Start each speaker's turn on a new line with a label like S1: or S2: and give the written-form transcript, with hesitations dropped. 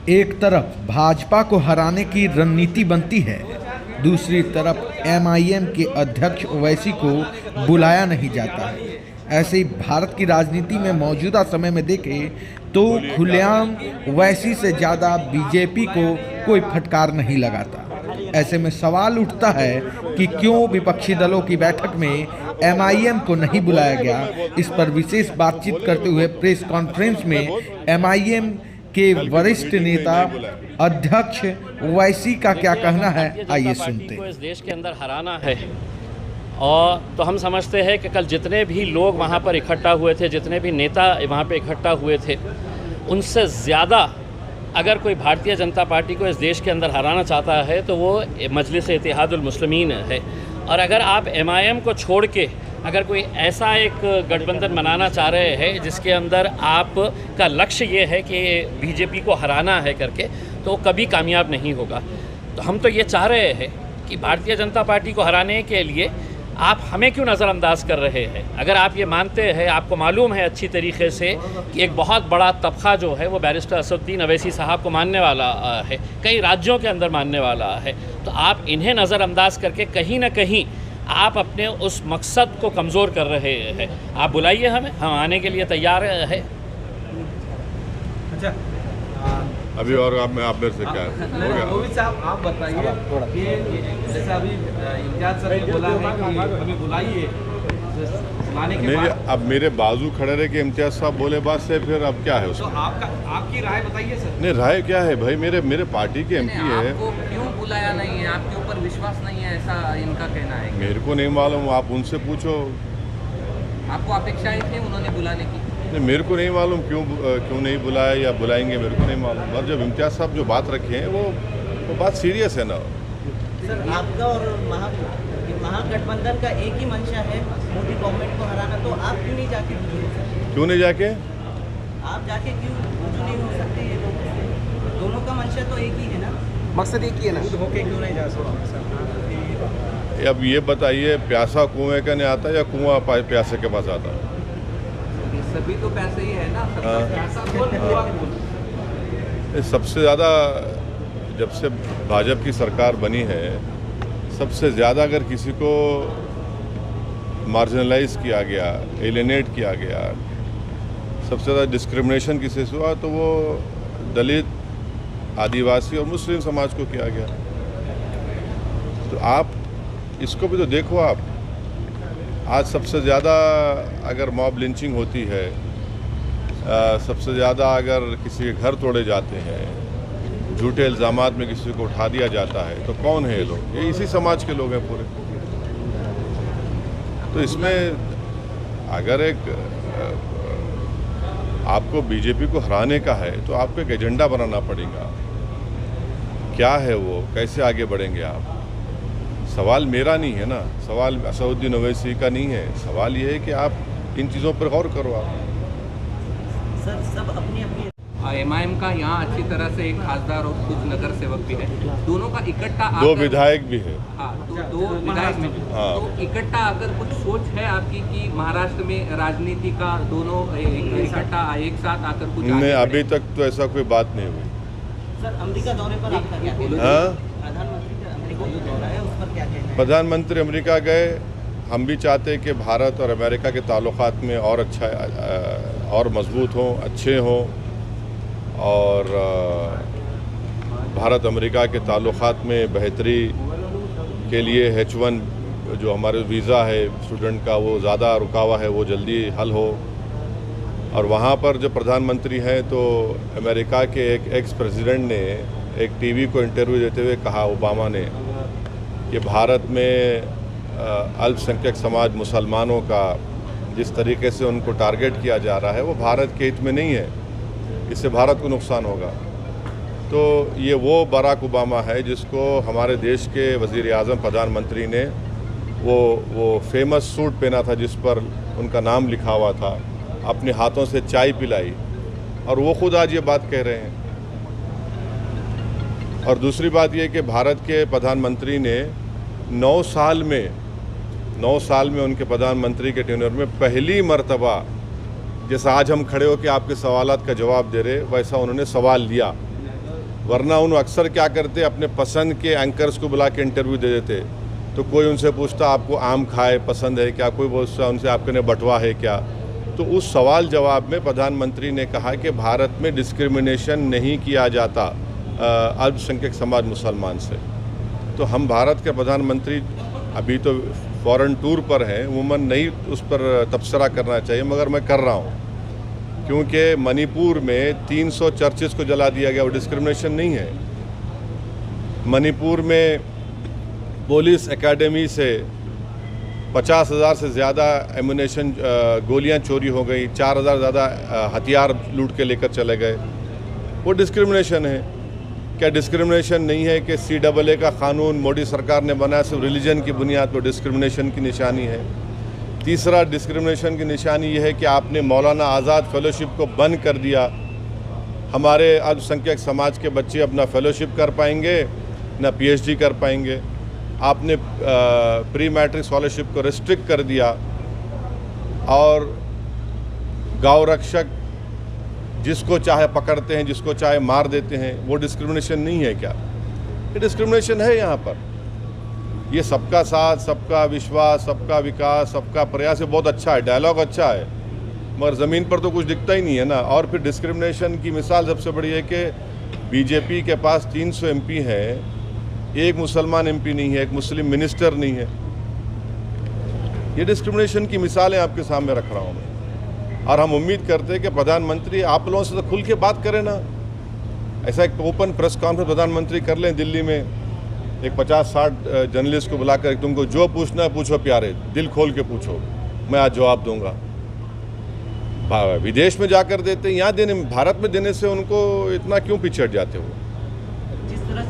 S1: एक तरफ भाजपा को हराने की रणनीति बनती है, दूसरी तरफ एमआईएम के अध्यक्ष ओवैसी को बुलाया नहीं जाता है। ऐसे ही भारत की राजनीति में मौजूदा समय में देखें तो खुलेआम ओवैसी से ज़्यादा बीजेपी को कोई फटकार नहीं लगाता। ऐसे में सवाल उठता है कि क्यों विपक्षी दलों की बैठक में एमआईएम को नहीं बुलाया गया। इस पर विशेष बातचीत करते हुए प्रेस कॉन्फ्रेंस में एमआईएम के वरिष्ठ नेता अध्यक्ष ओवैसी का क्या कहना है, आइए सुनते हैं।
S2: इस देश के अंदर हराना है और तो हम समझते हैं कि कल जितने भी लोग वहाँ पर इकट्ठा हुए थे, जितने भी नेता वहाँ पर इकट्ठा हुए थे, उनसे ज़्यादा अगर कोई भारतीय जनता पार्टी को इस देश के अंदर हराना चाहता है तो वो मजलिस इत्तेहादुल मुस्लिमीन है। और अगर आप एमआईएम को छोड़ के अगर कोई ऐसा एक गठबंधन बनाना चाह रहे हैं जिसके अंदर आपका लक्ष्य ये है कि बीजेपी को हराना है करके, तो कभी कामयाब नहीं होगा। तो हम तो ये चाह रहे हैं कि भारतीय जनता पार्टी को हराने के लिए आप हमें क्यों नज़रअंदाज कर रहे हैं। अगर आप ये मानते हैं, आपको मालूम है अच्छी तरीके से कि एक बहुत बड़ा तबका जो है वो बैरिस्टर असदुद्दीन अवैसी साहब को मानने वाला है, कई राज्यों के अंदर मानने वाला है, तो आप इन्हें नज़रअंदाज करके कहीं ना कहीं आप अपने उस मकसद को कमज़ोर कर रहे हैं। आप बुलाइए हमें, हम आने के लिए तैयार है।
S3: अच्छा,
S4: अभी और आप मेरे से क्या हो गया?
S3: मोहित साहब, आप बताइए कि जैसा अभी इम्तियाज सर ने बोला है कि अभी बुलाइए, बुलाने के बाद
S4: अब मेरे बाजू खड़े रहे कि इम्तियाज साहब बोले बात से फिर अब क्या है
S3: तो
S4: उसमें?
S3: आपकी राय बताइए सर।
S4: नहीं, राय क्या है भाई, मेरे पार्टी के एमपी है।
S5: आपको क्यों बुलाया नहीं है? आपके ऊपर विश्वास नहीं है, ऐसा इनका कहना है।
S4: मेरे को नहीं मालूम, आप उनसे पूछो।
S5: आपको अपेक्षाएं थी उन्होंने बुलाने की?
S4: नहीं, मेरे को नहीं मालूम क्यों नहीं बुलाया या बुलाएंगे, मेरे को नहीं मालूम। और जब इम्तियाज साहब जो बात रखे हैं वो बात सीरियस है ना।
S6: सर, आपका और महागठबंधन का एक ही मंशा है, मोदी गवर्नमेंट को हराना, तो आप क्यों नहीं जाके
S4: क्यों नहीं जाके
S6: आप जाके क्यों रुजू नहीं हो सकते ये लोगों से? दोनों का मंशा तो एक ही है ना,
S3: मकसद एक ही है ना, होके क्यों नहीं जा सकते?
S4: अब ये बताइए, प्यासा कुएं का नहीं आता या कुआं प्यासे के पास आता?
S5: सभी तो पैसे ही है ना।
S4: सबसे ज़्यादा जब से भाजपा की सरकार बनी है, सबसे ज़्यादा अगर किसी को मार्जिनलाइज किया गया, एलिनेट किया गया, सबसे ज़्यादा डिस्क्रिमिनेशन किसी से हुआ तो वो दलित, आदिवासी और मुस्लिम समाज को किया गया। तो आप इसको भी तो देखो। आप आज सबसे ज़्यादा अगर मॉब लिंचिंग होती है, सबसे ज़्यादा अगर किसी के घर तोड़े जाते हैं, झूठे इल्ज़ामात में किसी को उठा दिया जाता है, तो कौन है ये लोग? ये इसी समाज के लोग हैं पूरे। तो इसमें अगर आपको बीजेपी को हराने का है तो आपको एक एजेंडा बनाना पड़ेगा। क्या है वो, कैसे आगे बढ़ेंगे आप? सवाल मेरा नहीं है ना, सवाल असदुद्दीन ओवैसी का नहीं है। सवाल ये है कि आप इन चीज़ों पर गौर करो। आप
S6: सर सब अपनी अपनी
S5: एमआईएम का यहाँ अच्छी तरह से एक खासदार और कुछ नगर सेवक भी है, दोनों का इकट्ठा
S4: 2 विधायक भी है।
S5: हाँ, तो 2 विधायक में
S4: हाँ।
S5: तो इकट्ठा अगर कुछ सोच है आपकी कि महाराष्ट्र में राजनीति का दोनों इकट्ठा एक साथ आकर कुछ
S4: नहीं, अभी तक तो ऐसा कोई बात नहीं हुई।
S6: सर, अमेरिका दौरे पर आपका क्या कहना है?
S4: हाँ,
S6: प्रधानमंत्री का अमेरिका जो दौरा है उस पर क्या कहना है?
S4: प्रधानमंत्री अमेरिका गए। हम भी चाहते हैं कि भारत और अमेरिका के ताल्लुकात में और अच्छा और मजबूत हों, अच्छे हों, और भारत अमेरिका के ताल्लुकात में बेहतरी के लिए H1 जो हमारे वीज़ा है स्टूडेंट का, वो ज़्यादा रुका हुआ है, वो जल्दी हल हो। और वहाँ पर जब प्रधानमंत्री हैं तो अमेरिका के एक एक्स प्रेसिडेंट ने एक टीवी को इंटरव्यू देते हुए कहा, ओबामा ने, कि भारत में अल्पसंख्यक समाज मुसलमानों का जिस तरीके से उनको टारगेट किया जा रहा है वो भारत के हित में नहीं है, इससे भारत को नुकसान होगा। तो ये वो बराक ओबामा है जिसको हमारे देश के वज़ीर आज़म प्रधानमंत्री ने वो फेमस सूट पहना था जिस पर उनका नाम लिखा हुआ था, अपने हाथों से चाय पिलाई, और वो खुद आज ये बात कह रहे हैं। और दूसरी बात ये कि भारत के प्रधानमंत्री ने 9 साल में उनके प्रधानमंत्री के टेन्योर में पहली मर्तबा, जैसा आज हम खड़े हो कि आपके सवालात का जवाब दे रहे, वैसा उन्होंने सवाल लिया वरना उन अक्सर क्या करते, अपने पसंद के एंकर्स को बुला के इंटरव्यू दे देते। तो कोई उनसे पूछता आपको आम खाए पसंद है क्या, कोई पूछता उनसे आपके ने बटवा है क्या। तो उस सवाल जवाब में प्रधानमंत्री ने कहा कि भारत में डिस्क्रिमिनेशन नहीं किया जाता अल्पसंख्यक समाज मुसलमान से। तो हम भारत के प्रधानमंत्री अभी तो फॉरेन टूर पर हैं, उमूमन नहीं उस पर तबसरा करना चाहिए, मगर मैं कर रहा हूँ क्योंकि मणिपुर में 300 चर्चेस को जला दिया गया, वो डिस्क्रिमिनेशन नहीं है। मणिपुर में पुलिस एकेडमी से 50,000 से ज़्यादा एमुनेशन गोलियां चोरी हो गई, 4,000 ज़्यादा हथियार लूट के लेकर चले गए। वो डिस्क्रिमिनेशन है क्या? डिस्क्रिमिनेशन नहीं है कि CAA का कानून मोदी सरकार ने बनाया सिर्फ रिलीजन की बुनियाद पर, डिस्क्रिमिनेशन की निशानी है। तीसरा डिस्क्रिमिनेशन की निशानी यह है कि आपने मौलाना आज़ाद फेलोशिप को बंद कर दिया। हमारे अल्पसंख्यक समाज के बच्चे अपना फेलोशिप कर पाएंगे ना PhD कर पाएंगे। आपने प्री मैट्रिक स्कॉलरशिप को रिस्ट्रिक्ट कर दिया और गौ रक्षक जिसको चाहे पकड़ते हैं, जिसको चाहे मार देते हैं। वो डिस्क्रिमिनेशन नहीं है क्या? ये डिस्क्रिमिनेशन है यहाँ पर। ये सबका साथ, सबका विश्वास, सबका विकास, सबका प्रयास, ये बहुत अच्छा है, डायलॉग अच्छा है, मगर ज़मीन पर तो कुछ दिखता ही नहीं है ना। और फिर डिस्क्रिमिनेशन की मिसाल सबसे बड़ी है कि BJP के पास 300 MP है, एक मुसलमान MP नहीं है, एक मुस्लिम मिनिस्टर नहीं है। ये डिस्क्रिमिनेशन की मिसालें आपके सामने रख रहा हूँ मैं। और हम उम्मीद करते हैं कि प्रधानमंत्री आप लोगों से तो खुल के बात करें ना। ऐसा एक ओपन प्रेस कॉन्फ्रेंस प्रधानमंत्री कर लें दिल्ली में, एक 50-60 जर्नलिस्ट को बुलाकर तुमको जो पूछना है पूछो प्यारे, दिल खोल के पूछो, मैं आज जवाब दूंगा। विदेश में जाकर देते, यहाँ देने, भारत में देने से उनको इतना क्यों पिछड़ जाते हो?
S6: जिस तरह